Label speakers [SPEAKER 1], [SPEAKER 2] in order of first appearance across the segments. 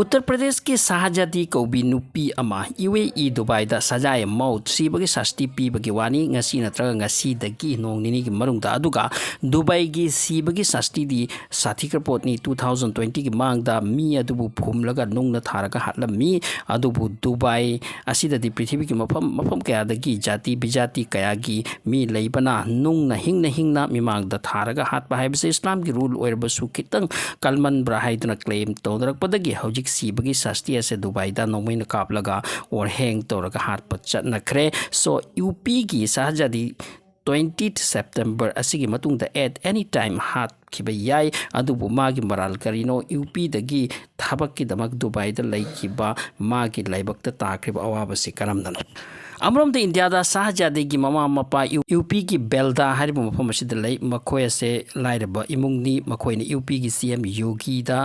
[SPEAKER 1] उत्तर प्रदेश के शाहजादी कौबी नुपी अमा UAE Dubai दा सजाय मौत सीबगे सस्ती पीबगे वानी ngasi नत्रगा ngasi दगी नोंग निनी की मरुंगदा अदुगा दुबई की सीबगे सस्ती दी साथी करपोट नि 2020 की मांग दा मी अदुबु फुमलगा नोंग न थारगा हाटलमी अदुबु दुबई असिदा दी पृथ्वी की मफम कया दगी जाति बिजाति कया की मी लेबना नोंग न हिंग ना मिमांग दा थारगा हाटबा हाइबसे इस्लाम की रूल ओइरबसु खितंग कलमन ब्राहाइदुना क्लेम तौदरकपदगी हौजिक सीबगी सस्ती असे दुबई दा नोंगमैन कापलगा और हैंग तौरगा हाट पचत नखरे सो यूपी की शाहजादी 20 सेप्टेम्बर असिगी मतुंगदा एट एनी टाइम हाट खिबा याय अदुबु मागी मराल करिनो यूपी दगी थाबक की दमक दुबई दा लैखिबा मागी लाइबक्ता ताख्रिबा अवाबसे करमदनो अमरोम इंडिया दा शाहजादी की ममा मपा यूपी की बेलदा हरिब मफम असिद लै मखोय से लाइरबा इमुंगनी मखोयने यूपी की सीएम योगी दा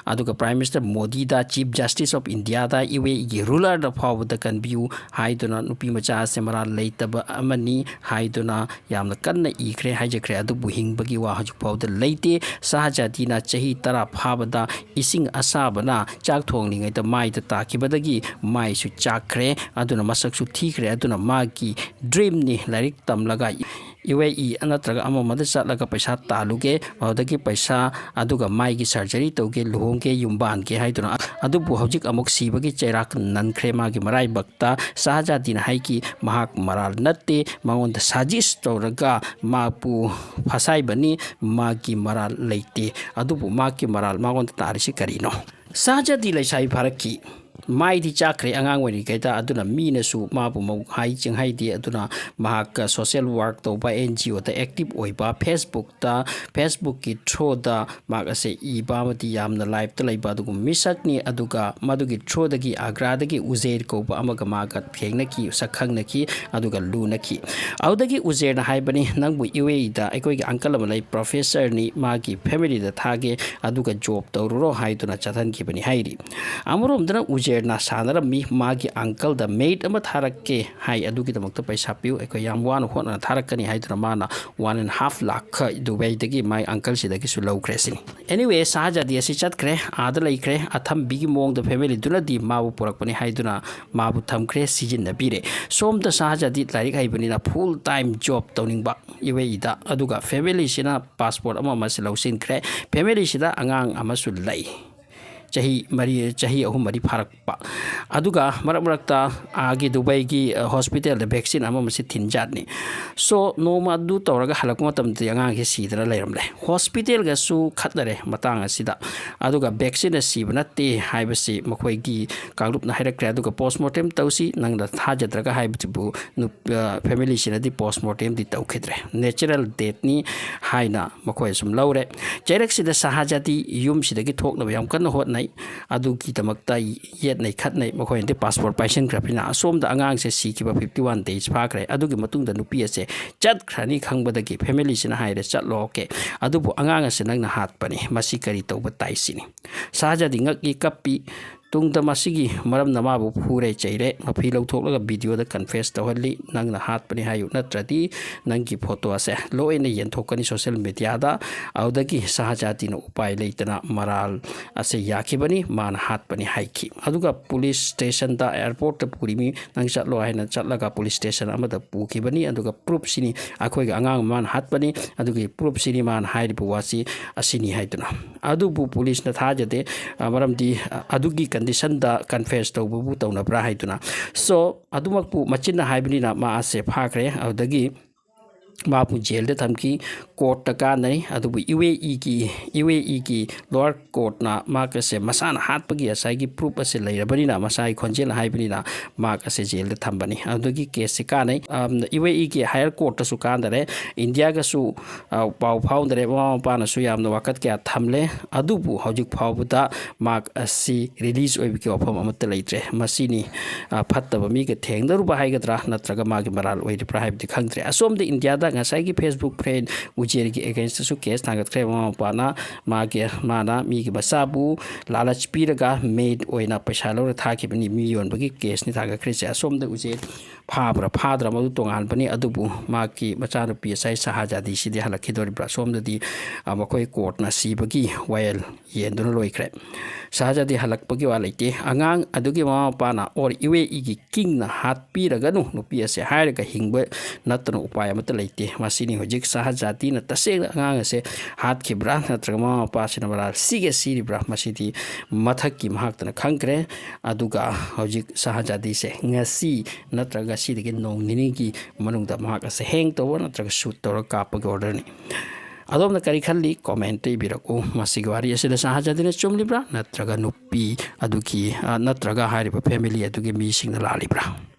[SPEAKER 1] अदुगा प्राइम मिनिस्टर मोदी दा चीफ जस्टिस ऑफ इंडिया दा यूए की रूलर दा फावदा कन्व्यू हाइदुना नुपी मचा से मरा लैतबा अमनी हाइदुना यामना कन्ना इख्रे हाइजख्रे अदुबु हिंगबगी वा हजु फावदा लैते शाहजादी ना चही तरा फाबदा इसिंग असाबना चाक थोंगनिङैदा माइदा ताखिबदगी माइसु चाख्रे अदुना मसकसु थीख्रे अदुना मागी ड्रीम नि लाइक तमलगा यूएई नत्रगा अममद चलगा पैसा तालुगे अदगी पैसा अदुगा माइगी सर्जरी तौगे लुहोंगे युम्बान के हाइदुना अदुबु हौजिक अमुक सीबगी चैराक ननख्रे मागी मराई बक्ता शाहजादीना हाइकी महाक मराल नत्ते मांगोंद साजिश तौरगा मापु फसाइबनी मागी मराल लैते अदुबु मागी मराल मांगोंद तारिसि करिनो शाहजादी लैसाई भारतकी माइदी चाख्रे आंगांग वरी गैता अदुना मीनसु माबु मौ हाई चिंहाइदी अदुना महाक सोशल वर्क तौबा एनजीओ दा एक्टिव ओइबा फेसबुक की थ्रो दा माग असे इबा मति यामना लाइव ता लैबा दुगु मिसकनी अदुगा मदुगी थ्रो दगी आग्रा दगी उजेर कोबा अमगा मागा थेंगनकी सखंगनकी अदुगा लुनकी औदगी उजेर ना हाइबनी नंगबु यूएई दा अकोई अंकल अमलै प्रोफेसर नि मागी फैमिली दा थागे अदुगा जॉब तौरुरो हाइदुना चथन की बनी हाइरी अमरोम दना उजेर ना सानरमी मागी अंकल द मेड अमा थारक्के हाई अदुगी दमक्ता पैसा पिउ एको याम वान होना थारक्कनी हाइदुना माना 1.5 लाख दुबई दगी माई अंकल सिदगी सु लौख्रेसिनी एनीवे शाहजादी असि चतख्रे आदा लैख्रे अथम बिगी मोंग द फैमिली दुना दि माबु पुरकपनी हाइदुना माबु थमख्रे सिजिन नबिरे सोम द शाहजादी लाइक हाइबनिना फुल टाइम जॉब तौनिंगबा यूएई दा अदुगा फैमिली सिना पासपोर्ट अमा मसे लौसिनख्रे फैमिली सिदा अंगांग अमसु लै चाही अहम मरी फारक अदुगा मरक मरकता आगे दुबई की हॉस्पिटल वैक्सीन अमसे थिनजातनी सो नोमा अदु तौरगा हलक मतमते अंगांगे सीदरा लेरमले हॉस्पिटल गसु खतरे मतंग असिदा अदुगा वैक्सीन सीब नते हाइबसे मखोयगी कांगलुप न हाइरक्रे अदुगा पोस्टमार्टम तौसी नंगदा थाजद्रगा हाइबतिबु फैमिली सिनदी पोस्टमार्टम दि तौखिद्रे नेचुरल डेथ नि हाइना मखोय सुम लौरे चैरक सिदा शाहजादी यूम सिदगी थोकनब याम कन्न होत अदुगी दमक्ता येत नै खतनै मखोयनदे पासपोर्ट पाइसन ख्रपिना असोमदा अंगांग से सीखिबा 51 डेज फाख्रे अदुगी मतुंगदा नुपी असे चतख्रनी खंगबदगी फैमिली सिना हाइरे चतलो के अदुबु अंगांग असे नंगना हातपनी मसी करी तौबा ताइसिनी शाहजादी ngaki kappi तुंगदा मसिगी मरम नमाबु फुरे चैरे मफी लौथोकलगा वीडियो दा कन्फेस तौहली नंगना हातपनी हायु नत्रदी नंगी फोटो असे लोइने यंथोकनी सोशल मीडिया दा औदगी शाहजादी न उपाय लेतना मराल असे याखिबनी मान हातपनी हाइखी अदुगा पुलिस स्टेशन दा एयरपोर्ट ता पुरीमी नंग चतलो हाइना चतलगा पुलिस स्टेशन अमदा पुखिबनी अदुगा प्रूफ सिनी अखोइगा अंगांग मान हातपनी अदुगी प्रूफ सिनी मान हाइरिबु वासी असिनी हाइतुना अदुबु पुलिस न थाजदे मरमदी अदुगी कंडीशन दा कन्फेस तौबु तौनब्रा हाइतुना सो अदुमकपु मचिन हाइबनिना मा असे फाख्रे अदगी मापु जेल दे थमकी कोर्ट तका नहीं अदुबु यूएई की लोअर कोर्ट ना माक से मसान हातपगी असाई प्रूफ असे लैरबनिना मसाई खोंजेल हाइबनिना माक असे जेल दे थंबनी अदुगी केस से का नहीं यूएई की हायर कोर्ट सु कांदरे इंडिया का सु पाउ फाउंदरे पाना सु यामना वकत क्या थमले अदुबु हौजिक फाउबुदा माक असी रिलीज ओइबकी ऑफम अमत लैत्रे मसीनी फत्तब मी के थेंगदरु बाहाइगद्रा नत्रगा मागी मराल ओइरि प्राइब दि खंगत्रे असोम दे इंडिया दा ngसाई की फेसबुक फ्रेंड उजेर की अगेंस्ट केस थागत्रे ममा मपाना माना मीगी बसाबू लालच पीरगा मेड ओइना पैसा लौर थाखिबनी मी योनबगी केस नि थागत्रे असोम उजेर फाब्रा फाद्रा मधु तोंगानबनी अदुबु माकी मचानुपी साई सहाजादी सिदि हलखिदोरिब्रा सोमददी मखोय कोर्टना सीबगी वायल येंदुना लोइख्रे सहाजादी हलकपगी वा लेते आंगांग अदुगी ममा मपाना और इवे इगी किंगना हाथ पीरगनु नुपी असे हायरगा हिंगबे नतनो उपाय अमत लेते मसिनी होजिक सहाजादीना तसेंग आंगांग असे हाथ खिब्रा नत्रगा ममा मपासिना बरा सिगे सिरिब्रा मसिदी मथक्की महाक्तना खंग्रे अदुगा होजिक सहाजादी से ngasi नत्रगा सिदगी नोंग निनिगी मनुंगदा महाक असे हेंग तोवर नत्रगा शूट तोर कापगी ऑर्डर नि अदोमना करी खल्ली कमेंट इबिरको मसिगी वारी असिदा सहाजादीना चुमलिब्रा नत्रगा नुपी अदुकी नत्रगा हारिबा फैमिली अदुगी मीसिंगना लालिब्रा